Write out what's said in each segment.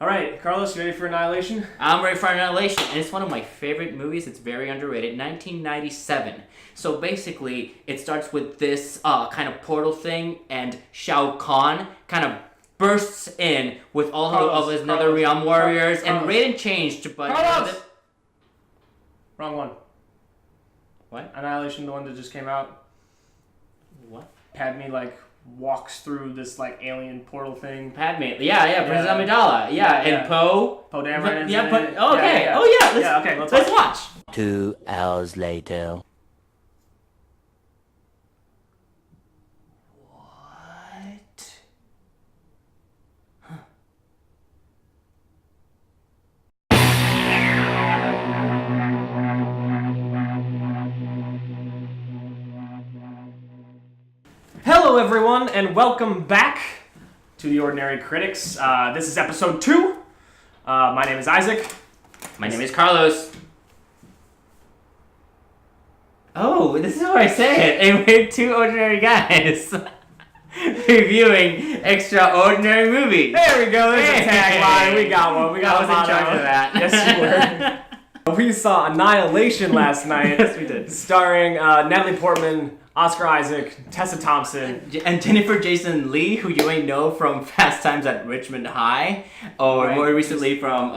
All right, Carlos, you ready for Annihilation? I'm ready for Annihilation, and it's one of my favorite movies. It's very underrated. 1997. So basically, it starts with this kind of portal thing, and Shao Kahn kind of bursts in with all of his Netherrealm warriors, and Raiden changed, but... Carlos! Wrong one. What? Annihilation, the one that just came out. What? Padme, walks through this, alien portal thing. Padme. Yeah, Princess Amidala. Yeah, and Poe. Poe Dameron. Yeah, but... Okay. Yeah. Oh, yeah. Let's watch. 2 hours later. What? Hello, everyone, and welcome back to The Ordinary Critics. This is episode 2. My name is Isaac. My name is Carlos. Oh, this is how I say it. And we're two ordinary guys reviewing extraordinary movies. There we go. There's a tagline. We got one. I was in charge of that. Yes, you were. We saw Annihilation last night. Yes, we did. Starring Natalie Portman, Oscar Isaac, Tessa Thompson, and Jennifer Jason Leigh, who you may know from Fast Times at Richmond High, or more recently from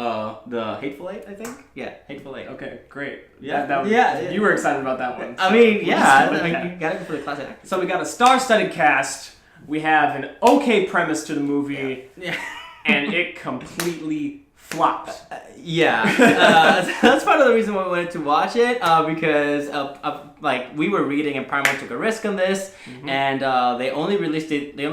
the Hateful Eight, I think. Yeah, Hateful Eight. Okay, great. Yeah, You were excited about that one. I mean, you gotta go for the classic actors. So we got a star-studded cast. We have an okay premise to the movie, and it completely flopped. That's part of the reason why we wanted to watch it, because we were reading and Paramount took a risk on this, and they only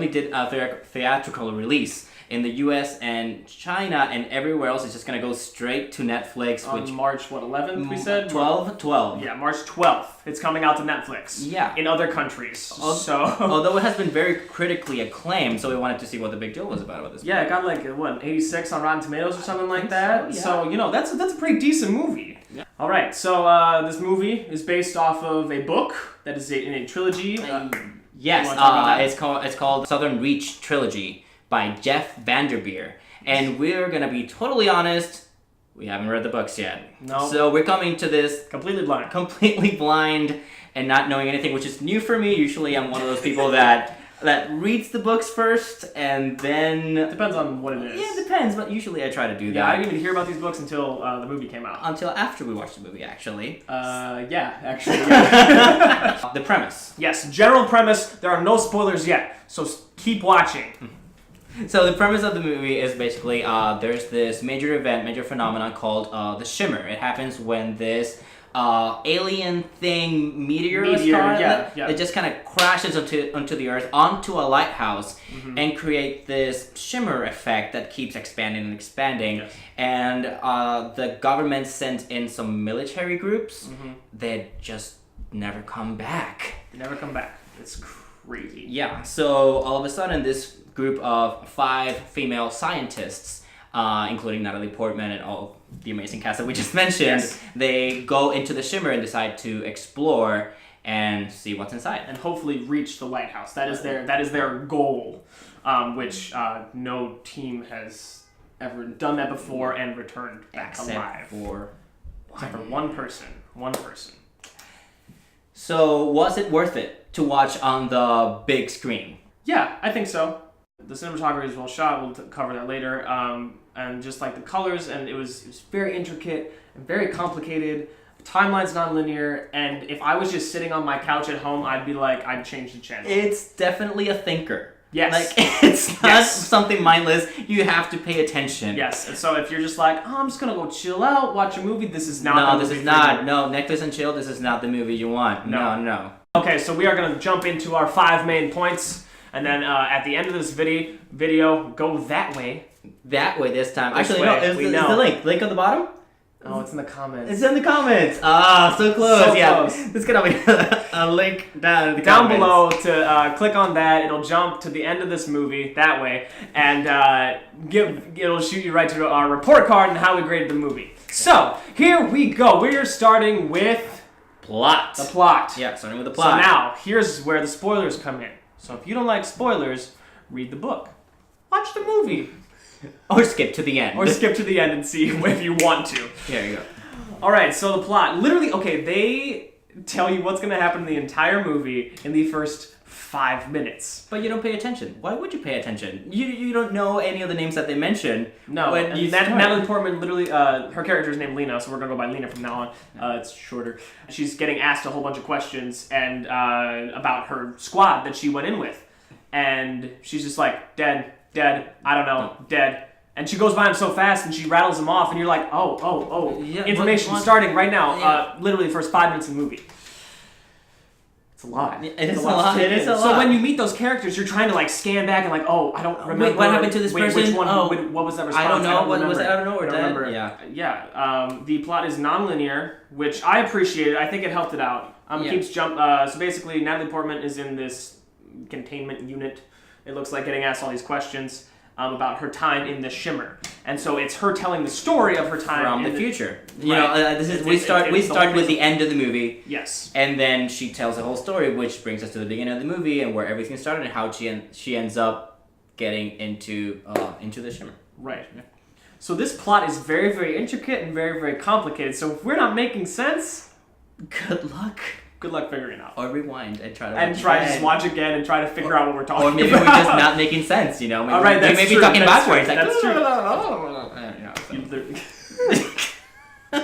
did a theatrical release in the US and China, and everywhere else is just gonna go straight to Netflix. On March 11th, we said? 12. Yeah, March 12th. It's coming out to Netflix. Yeah. In other countries. Although it has been very critically acclaimed, so we wanted to see what the big deal was about this movie. Yeah, it got 86 on Rotten Tomatoes or something like that. So, yeah. So, that's a pretty decent movie. Yeah. All right, so this movie is based off of a book that is in a trilogy. Yes, it's called Southern Reach Trilogy by Jeff Vanderveer. And we're gonna be totally honest, we haven't read the books yet. No. So we're coming to this completely blind and not knowing anything, which is new for me. Usually I'm one of those people that reads the books first and then... Depends on what it is. Yeah, it depends, but usually I try to do that. Yeah, I didn't even hear about these books until the movie came out. Until after we watched the movie, actually. The premise. Yes, general premise. There are no spoilers yet, so keep watching. So the premise of the movie is basically there's this major phenomenon called the Shimmer. It happens when this alien thing, meteor it just kind of crashes onto the Earth, onto a lighthouse, and create this shimmer effect that keeps expanding and expanding. Yes. And the government sent in some military groups that just never come back. It's crazy. Yeah, so all of a sudden this group of 5 female scientists, including Natalie Portman and all the amazing cast that we just mentioned, they go into the Shimmer and decide to explore and see what's inside. And hopefully reach the lighthouse. That is their goal, which no team has ever done that before and returned back alive. Except for one person. So was it worth it to watch on the big screen? Yeah, I think so. The cinematography is well shot. We'll cover that later. And just the colors, and it was very intricate and very complicated. The timeline's non-linear, and if I was just sitting on my couch at home, I'd change the channel. It's definitely a thinker. Yes. It's not something mindless. You have to pay attention. Yes. And so if you're just I'm just gonna go chill out, watch a movie, this is not the movie. No, Netflix and chill, this is not the movie you want. No. Okay, so we are gonna jump into our 5 main points. And then at the end of this video, go that way. That way this time. Actually, no, is the link on the bottom? Oh, it's in the comments. It's in the comments. Ah, so close. Close. There's gonna be a link down in the comments. Below to click on that. It'll jump to the end of this movie that way, and it'll shoot you right to our report card and how we graded the movie. So here we go. We're starting with plot. The plot. Yeah, starting with the plot. So now here's where the spoilers come in. So if you don't like spoilers, read the book. Watch the movie. Or skip to the end. Or skip to the end and see if you want to. There you go. All right, so the plot. Literally, okay, they tell you what's going to happen in the entire movie in the first 5 minutes. But you don't pay attention. Why would you pay attention? You don't know any of the names that they mention. No, Natalie Portman, literally, her character is named Lena, so we're going to go by Lena from now on. It's shorter. She's getting asked a whole bunch of questions and about her squad that she went in with. And she's just like, dead, I don't know, dead. And she goes by him so fast and she rattles him off and you're like, oh, yeah, information starting right now. Literally the first 5 minutes of the movie. It's a lot. It is a lot. So when you meet those characters, you're trying to like scan back and like, oh, I don't remember. Wait, what happened to this person? Which one? What was that response? I don't know. What was that? I don't know. I don't remember. Yeah. The plot is non-linear, which I appreciated. I think it helped it out. Keeps so basically, Natalie Portman is in this containment unit. It looks like getting asked all these questions about her time in the Shimmer, and so it's her telling the story of her time from the future. You know, we start with the end of the movie. Yes, and then she tells the whole story, which brings us to the beginning of the movie and where everything started and how she ends up getting into the Shimmer. Right. Yeah. So this plot is very, very intricate and very, very complicated. So if we're not making sense, good luck. Good luck figuring it out. Or rewind and try to just watch again and try to figure out what we're talking about. Or maybe we're just not making sense, you know? Maybe, all right, that's we may true. be talking That's backwards. True. That's true.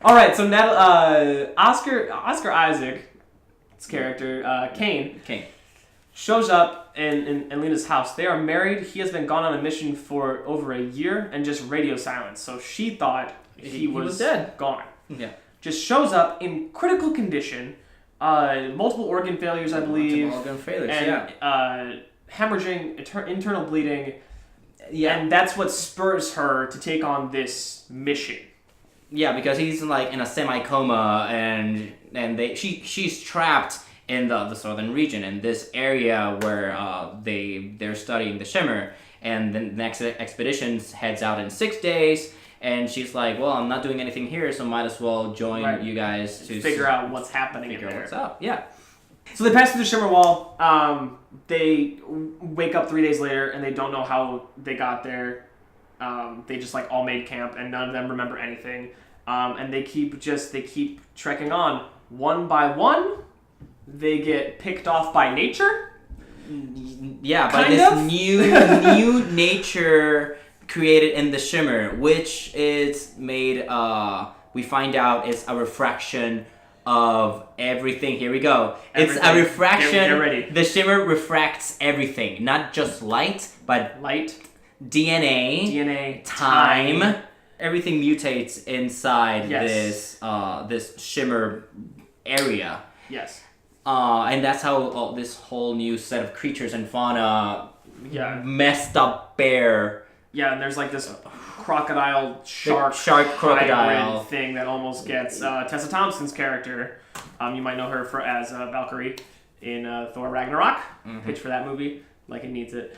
All right, so now Oscar Isaac's character, Kane, shows up in Lena's house. They are married. He has been gone on a mission for over a year and just radio silence. So she thought he was dead. Gone. Yeah. Just shows up in critical condition, multiple organ failures, I believe. Multiple organ failures, and, hemorrhaging, internal bleeding. Yeah. And that's what spurs her to take on this mission. Yeah, because he's like in a semi-coma and she's trapped in the southern region, in this area where they're studying the Shimmer, and the next expedition heads out in 6 days. And she's like, well, I'm not doing anything here, so might as well join you guys to figure out what's happening in there. What's up? Yeah. So they pass through the Shimmer Wall. They wake up 3 days later, and they don't know how they got there. They just like all made camp, and none of them remember anything. And they keep trekking on. One by one, they get picked off by nature. Yeah, by this new nature created in the Shimmer, which is made, we find out is a refraction of everything. Here we go. It's a refraction. Get ready. The Shimmer refracts everything, not just light, but light, DNA, time. Everything mutates inside this Shimmer area. Yes. And that's how this whole new set of creatures and fauna, messed up bear. Yeah, and there's like this crocodile shark crocodile thing that almost gets Tessa Thompson's character. You might know her as Valkyrie in Thor Ragnarok. Pitch for that movie, like it needs it.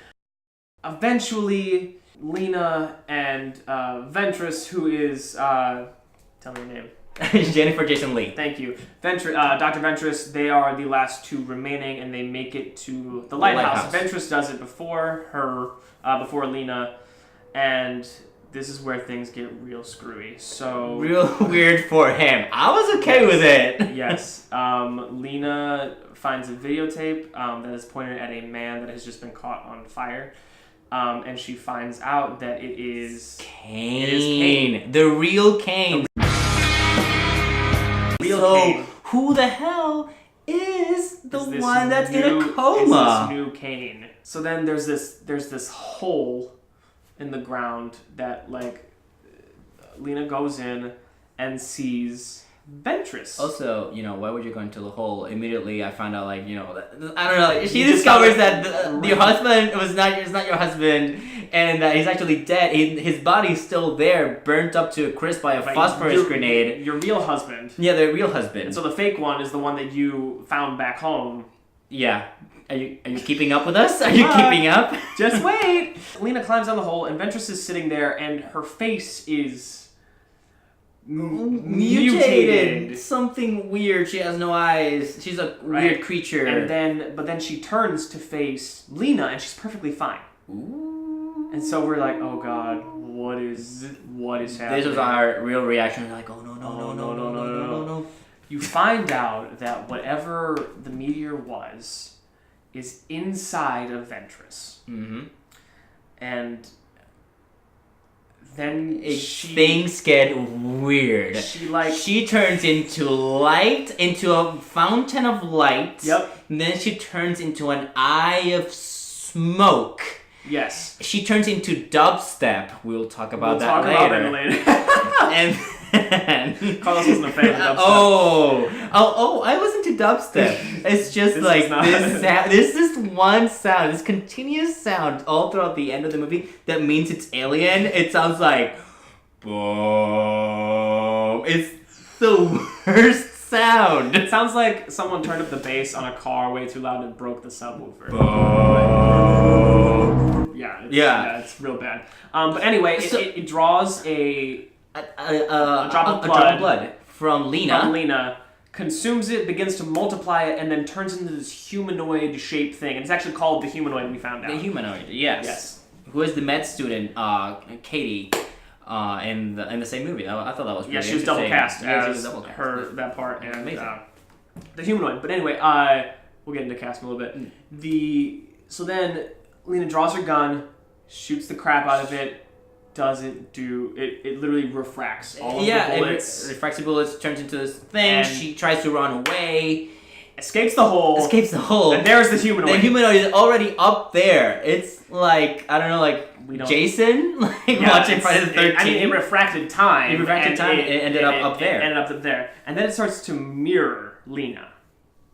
Eventually, Lena and Ventress, who is tell me your name. Jennifer Jason Leigh. Thank you. Dr. Ventress, they are the last two remaining, and they make it to the lighthouse. Ventress does it before Lena, and this is where things get real screwy. So real weird for him. I was okay with it. Yes. Lena finds a videotape that is pointed at a man that has just been caught on fire. And she finds out that it is Kane. It is Kane. The real Kane. Kane. Who the hell is the one that's in a coma? Is this new Kane. So then there's this hole in the ground that like Lena goes in and sees Ventress. Also, why would you go into the hole? Immediately I found out, like, I don't know, she discovers that your husband is not your husband, and that he's actually dead. His body's still there, burnt up to a crisp by a phosphorus grenade. Your real husband. Yeah, the real husband. And so the fake one is the one that you found back home. Yeah. Are you keeping up with us? Are you keeping up? Just wait! Lena climbs down the hole, and Ventress is sitting there, and her face is mutated. Something weird. She has no eyes. She's a weird creature. But then she turns to face Lena, and she's perfectly fine. Ooh. And so we're like, oh god, what is happening? This was our real reaction. We're like, oh no. You find out that whatever the meteor was is inside of Ventress. Mm-hmm. And then things get weird. She turns into a fountain of light. Yep. And then she turns into an eye of smoke. Yes. She turns into dubstep. We'll talk about that later. And then Carlos wasn't a fan of dubstep. Oh! I listen to dubstep. It's just this is one sound, this continuous sound all throughout the end of the movie that means it's alien. It sounds like boom. It's the worst sound. It sounds like someone turned up the bass on a car way too loud and broke the subwoofer. Boom. Yeah, it's real bad. But anyway, it draws a drop of blood from Lena. Consumes it, begins to multiply it, and then turns into this humanoid shaped thing. And it's actually called the humanoid, we found out. The humanoid, yes. Who is the med student, Katie, in the same movie. I thought that was pretty she was double cast as that part, and the humanoid. But anyway, we'll get into casting a little bit. So then Lena draws her gun, shoots the crap out of it. Doesn't do it. It literally refracts all of the bullets. It refracts the bullets, turns into this thing. And she tries to run away. Escapes the hole. And there's the humanoid. The humanoid is already up there. It's like, I don't know, Jason? Watching Friday the 13th. It refracted time. It ended up there. It ended up there. And then it starts to mirror Lena.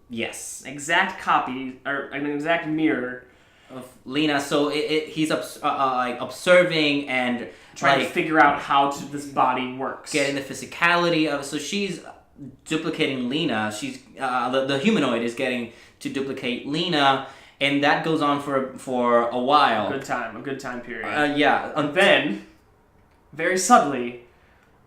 Yes. Exact copy, or an exact mirror of Lena, so he's observing and trying to figure out how this body works, getting the physicality of it. So she's duplicating Lena. She's the humanoid is getting to duplicate Lena, and that goes on for a while. A good time period. And then, very subtly,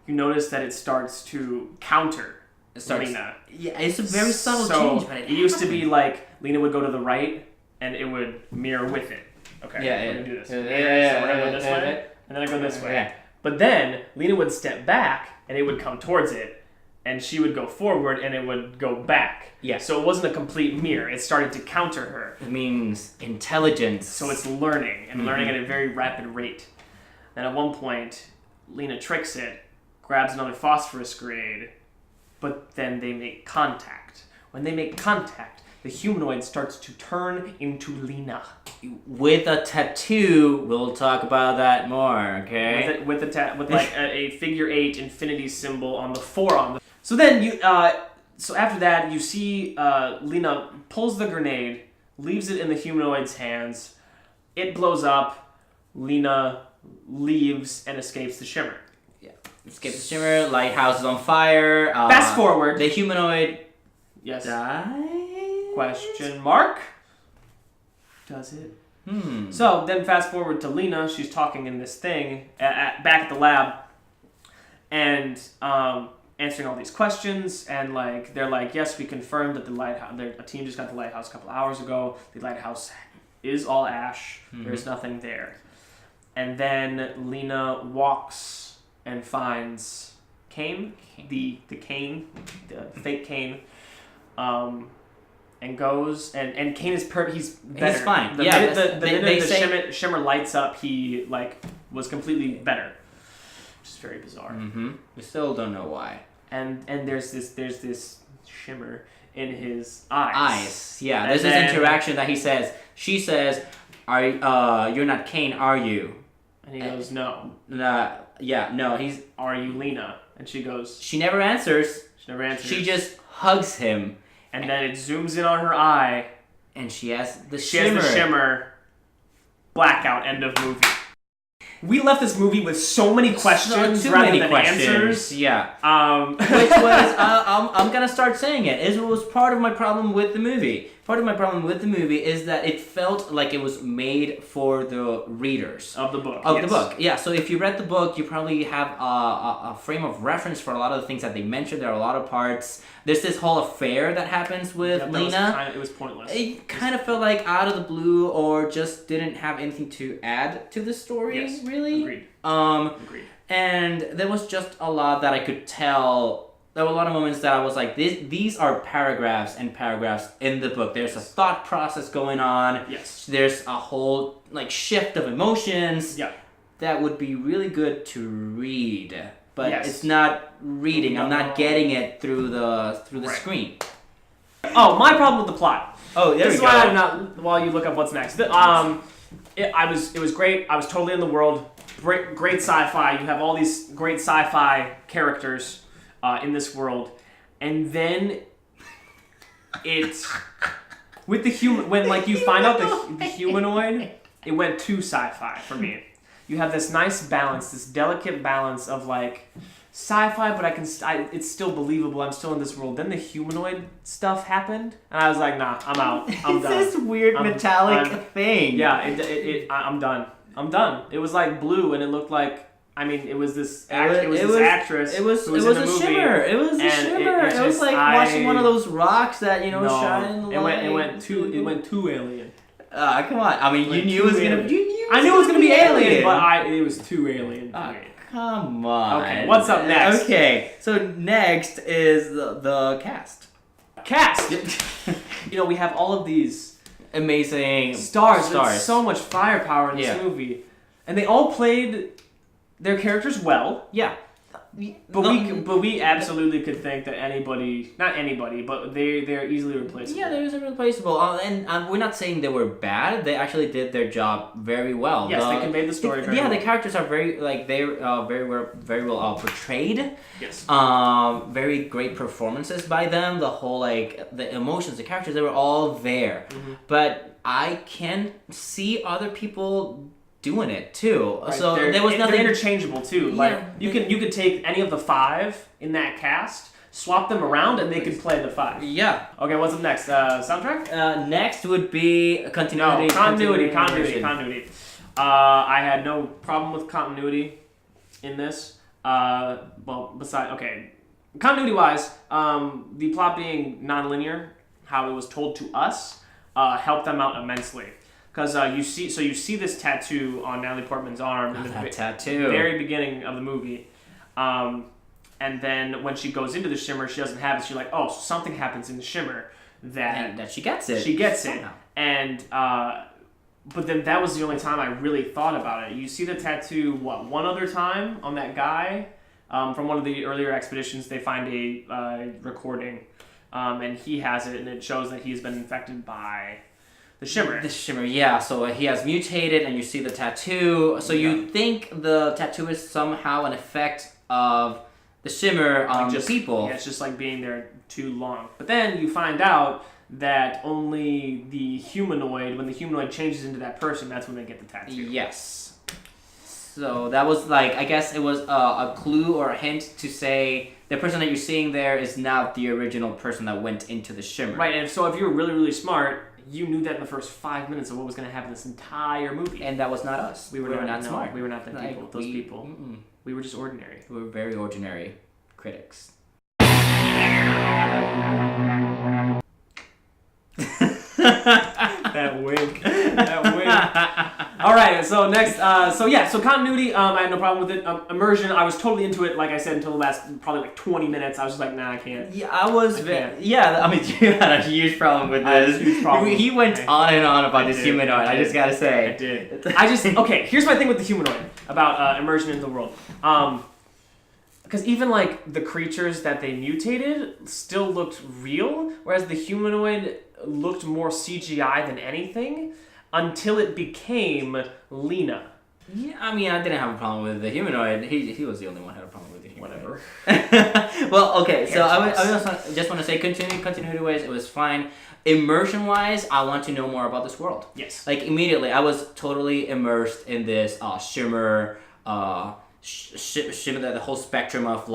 you notice that it starts to counter Lena. Yeah, it's a very subtle change. But it used to be like Lena would go to the right, and it would mirror with it. Okay, we're going to do this. So we're going to go this way, and then I go this way. Yeah. But then, Lena would step back, and it would come towards it, and she would go forward, and it would go back. Yeah. So it wasn't a complete mirror. It started to counter her. It means intelligence. So it's learning, and learning at a very rapid rate. Then at one point, Lena tricks it, grabs another phosphorus grenade, but then they make contact. When they make contact, the humanoid starts to turn into Lena. With a tattoo, we'll talk about that more, okay? With a figure 8 infinity symbol on the forearm. So then so after that, you see Lena pulls the grenade, leaves it in the humanoid's hands. It blows up. Lena leaves and escapes the shimmer. Yeah, escapes the shimmer. Lighthouse is on fire. Fast forward. The humanoid. Yes. Dies? Question mark? Does it? So then fast forward to Lena. She's talking in this thing back at the lab, and answering all these questions. And they're like, yes, we confirmed that the lighthouse. A team just got the lighthouse a couple hours ago. The lighthouse is all ash. There's nothing there. And then Lena walks and finds Kane, the Kane, the fake Kane. And goes and Kane is he's better. He's fine. The minute the shimmer lights up, he was completely better, which is very bizarre. We still don't know why. And there's this shimmer in his eyes. Yeah. There's this interaction that she says, you're not Kane, are you? And he goes, no. No. He's. Are you Lena? And she goes. She never answers. She just hugs him. And then it zooms in on her eye. And she has the shimmer. Blackout, end of movie. We left this movie with so many questions rather than answers. Yeah. Which was, I'm going to start saying it. It was part of my problem with the movie. part of my problem with the movie is that it felt like it was made for the readers of the book. The book, yeah. So if you read the book, you probably have a frame of reference for a lot of the things that they mentioned. There are a lot of parts. There's this whole affair that happens with Lena. It was pointless. It kind of felt like out of the blue, or just didn't have anything to add to the story. Really. Agreed. Agreed. And there was just a lot that I could tell. There were a lot of moments that I was like, these are paragraphs and paragraphs in the book. There's a thought process going on. Yes. There's a whole shift of emotions. Yeah. That would be really good to read, but it's not reading. I'm not getting it through the screen. Oh, my problem with the plot. Oh, there we go. This is why I'm not. While you look up what's next, it was great. I was totally in the world. Great sci-fi. You have all these great sci-fi characters in this world, and then it's with the human. When you find out the humanoid, it went too sci-fi for me. You have this nice balance, this delicate balance of sci-fi, but it's still believable. I'm still in this world. Then the humanoid stuff happened, and I was like, nah, I'm out. I'm done. It's this weird metallic thing. Yeah, I'm done. I'm done. It was blue, and it looked like. I mean, it was this. It was this actress. It was who was a in the movie, shimmer. It was a shimmer. It was like watching one of those rocks that shine in the light. It went too alien. Come on. I mean, you knew it was gonna. I knew it was gonna be alien, but it was too alien for me. Come on. Okay, what's up next? Okay, so next is the cast. We have all of these amazing stars. There's so much firepower in this movie, and they all played their characters well. Yeah. But we absolutely could think that not anybody, but they're easily replaceable. Yeah, they're easily replaceable. And we're not saying they were bad. They actually did their job very well. Yes, they conveyed the story very well. The characters are very very well portrayed. Yes. Very great performances by them. The whole the emotions, the characters, they were all there. Mm-hmm. But I can see other people doing it too, right. So there was nothing. They're interchangeable too. You could take any of the 5 in that cast, swap them around, and they could play the 5. Yeah. Okay, what's up next? Soundtrack? Next would be continuity. Continuity. I had no problem with continuity in this. Continuity-wise, the plot being non-linear, how it was told to us, helped them out immensely. Because you see this tattoo on Natalie Portman's arm in the very beginning of the movie, and then when she goes into the shimmer, she doesn't have it. She's like, oh, so something happens in the shimmer that she gets it. She gets it, and but then that was the only time I really thought about it. You see the tattoo one other time on that guy from one of the earlier expeditions. They find a recording, and he has it, and it shows that he's been infected by. The shimmer, yeah. So he has mutated, and you see the tattoo. So you think the tattoo is somehow an effect of the shimmer on the people. Yeah, it's just being there too long. But then you find out that only the humanoid, when the humanoid changes into that person, that's when they get the tattoo. Yes. So that was I guess it was a clue or a hint to say the person that you're seeing there is not the original person that went into the shimmer. Right, and so if you were really, really smart, you knew that in the first 5 minutes of what was going to happen this entire movie. And that was not us. We were not smart. We were not those people. Mm-mm. We were just ordinary. We were very ordinary critics. That wink. All right, so next, so continuity, I had no problem with it. Immersion, I was totally into it, like I said, until the last probably 20 minutes. I was just like, nah, I can't. Yeah, I mean, you had a huge problem with this. Huge problem. He went on and on about this humanoid, I just gotta say. I did. Okay, here's my thing with the humanoid, about immersion into the world. Because even the creatures that they mutated still looked real, whereas the humanoid looked more CGI than anything. Until it became Lena. Yeah, I mean, I didn't have a problem with the humanoid. He was the only one who had a problem with the humanoid. Whatever. Well, okay, so I just want to say, continuity-wise, it was fine. Immersion-wise, I want to know more about this world. Yes. Immediately, I was totally immersed in this shimmer, the whole spectrum of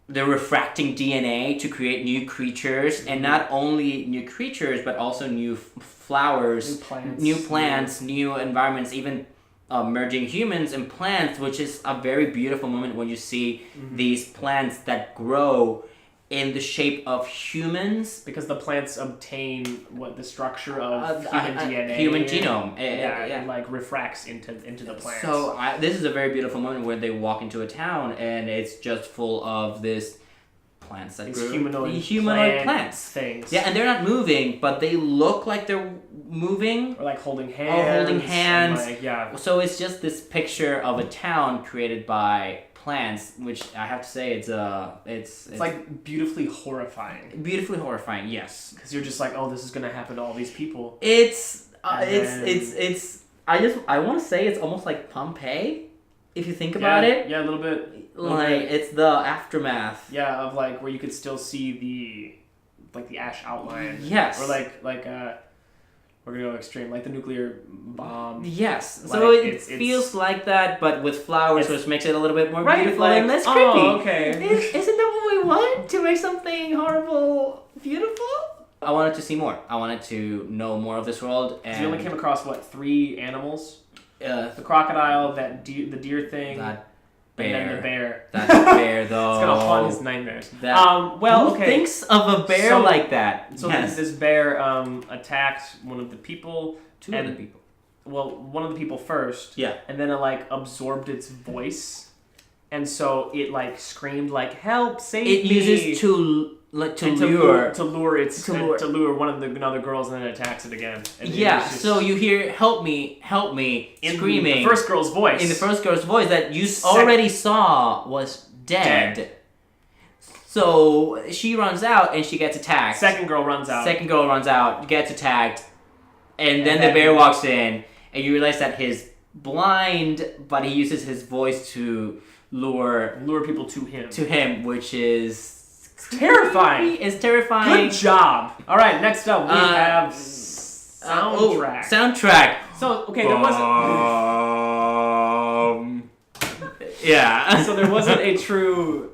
they're refracting DNA to create new creatures, and not only new creatures, but also new flowers, new plants, new environments, even merging humans and plants, which is a very beautiful moment when you see these plants that grow in the shape of humans, because the plants obtain the structure of human DNA, human genome, and like refracts into the plants. So this is a very beautiful moment where they walk into a town and it's just full of this plants that grow, humanoid plants things. Yeah, and they're not moving, but they look like they're moving, or like holding hands. Like, so it's just this picture of a town created by plants, which I have to say it's like beautifully horrifying. Beautifully horrifying, yes. Because you're just like, oh, this is gonna happen to all these people. I want to say it's almost like Pompeii, if you think about it. Yeah, a little bit. It's the aftermath. Yeah, of like where you could still see the ash outline. Yes. Or we're gonna go extreme, like the nuclear bomb. Yes. So it feels like that, but with flowers, which makes it a little bit more beautiful and less creepy. Oh, okay. Isn't that what we want? To make something horrible beautiful? I wanted to see more. I wanted to know more of this world. And you only came across 3 animals? The crocodile, the deer thing. That bear. And then the bear. That bear, though. It's gonna haunt his nightmares. Who thinks of a bear like that? So this bear attacked one of the people. Two of the people. Well, one of the people first. Yeah. And then it absorbed its voice, and so it screamed help, save me. It uses to lure one of the other girls, and then it attacks it again. And so you hear help me, screaming in the first girl's voice. In the first girl's voice that you already saw was dead. So she runs out and she gets attacked. Second girl runs out, gets attacked, and then the bear walks in, and you realize that he's blind, but he uses his voice to lure people to him, which is terrifying. It's terrifying. Good job. All right, next up we have soundtrack. Soundtrack. So there wasn't. Yeah. So there wasn't a true.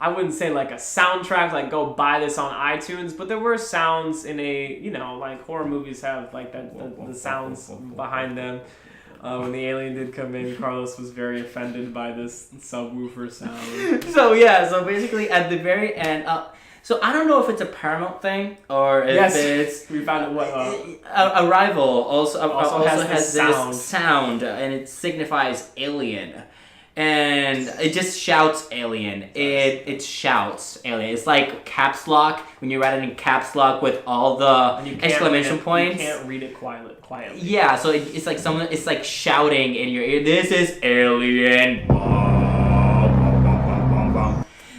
I wouldn't say a soundtrack, go buy this on iTunes, but there were sounds in a, horror movies have the sounds behind them. When the alien did come in, Carlos was very offended by this subwoofer sound. So basically at the very end, so I don't know if it's a Paramount thing or if it's... We found it Arrival also has this sound, and it signifies alien. And it just shouts alien. It shouts alien. It's like caps lock when you write it in caps lock with all the exclamation points. You can't read it quietly. Yeah, so it's like someone. It's like shouting in your ear. This is alien.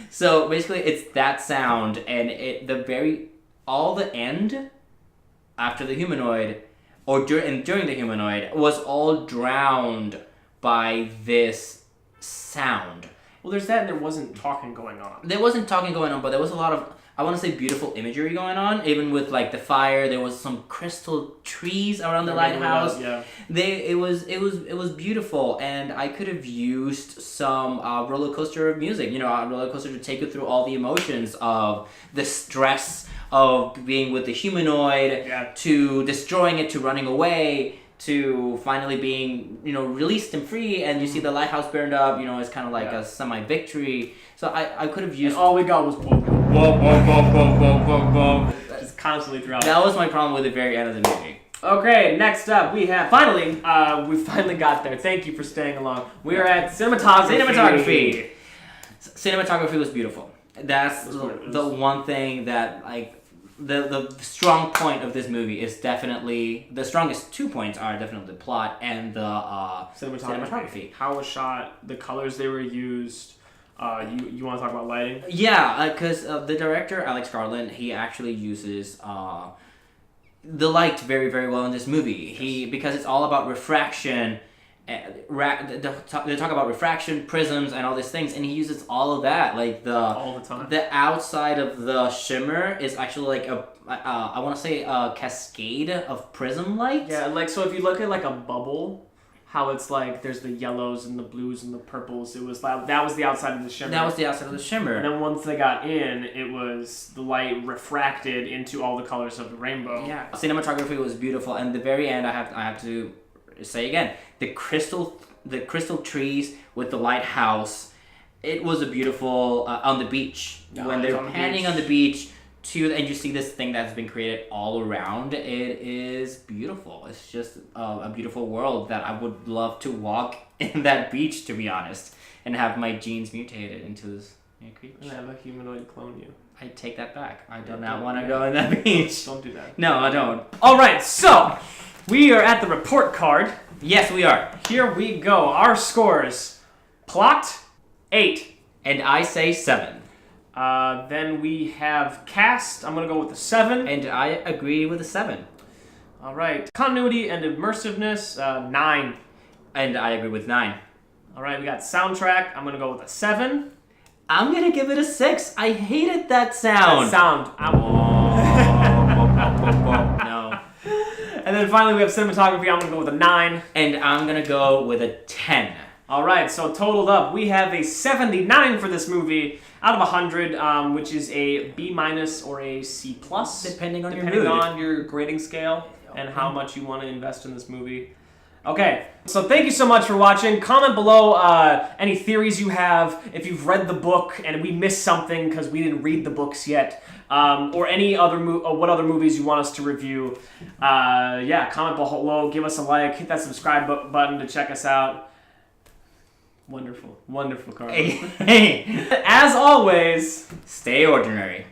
So basically, it's that sound, and all the end after the humanoid, or during the humanoid, was all drowned by this sound. Well, there's that, and there wasn't talking going on. There wasn't talking going on, but there was a lot of, I want to say, beautiful imagery going on. Even with the fire, there was some crystal trees around the lighthouse. Yeah. It was beautiful, and I could have used some roller coaster of music. A roller coaster to take you through all the emotions of the stress of being with the humanoid, to destroying it, to running away, to finally being, released and free, and you see the lighthouse burned up, it's kind of like a semi-victory. So I could have used... And all we got was boom, boom, boom, boom, boom, boom, boom, boom. Just constantly throughout. That was my problem with the very end of the movie. Okay, next up we have, we finally got there. Thank you for staying along. We are at cinematography. Cinematography was beautiful. That's the one thing that, the strong point of this movie is definitely, the strongest 2 points are definitely the plot and the cinematography. How it was shot, the colors they were used. You want to talk about lighting? Yeah, because the director, Alex Garland, he actually uses the light very, very well in this movie. Because it's all about refraction. They talk about refraction, prisms, and all these things, and he uses all of that. All the time. The outside of the shimmer is actually I want to say a cascade of prism light. Yeah, so if you look at a bubble, how it's like there's the yellows and the blues and the purples. It was that was the outside of the shimmer. That was the outside of the shimmer. And then once they got in, it was the light refracted into all the colors of the rainbow. Yeah, cinematography was beautiful, and the very end, I have to say again, the crystal trees with the lighthouse. It was a beautiful on the beach when they're panning on the beach. And you see this thing that's been created all around. It is beautiful. It's just a beautiful world that I would love to walk in that beach, to be honest, and have my genes mutated into this creature. And have a humanoid clone you. I take that back. I do not want to go in that beach. Don't do that. No, I don't. All right, so we are at the report card. Yes, we are. Here we go. Our scores. Plot, 8. And I say 7. Then we have cast. I'm going to go with the 7. And I agree with the 7. All right. Continuity and immersiveness, 9. And I agree with 9. All right, we got soundtrack. I'm going to go with a 7. I'm going to give it a 6. I hated that sound. That sound. No. And then finally we have cinematography. I'm going to go with a 9. And I'm going to go with a 10. All right, so totaled up, we have a 79 for this movie out of 100, which is a B- or a C+. Depending on your grading scale and how much you want to invest in this movie. Okay, so thank you so much for watching. Comment below any theories you have, if you've read the book and we missed something because we didn't read the books yet, or any other what other movies you want us to review. Yeah, comment below, give us a like, hit that subscribe button to check us out. Wonderful, wonderful, Carl. Hey. As always, Stay ordinary.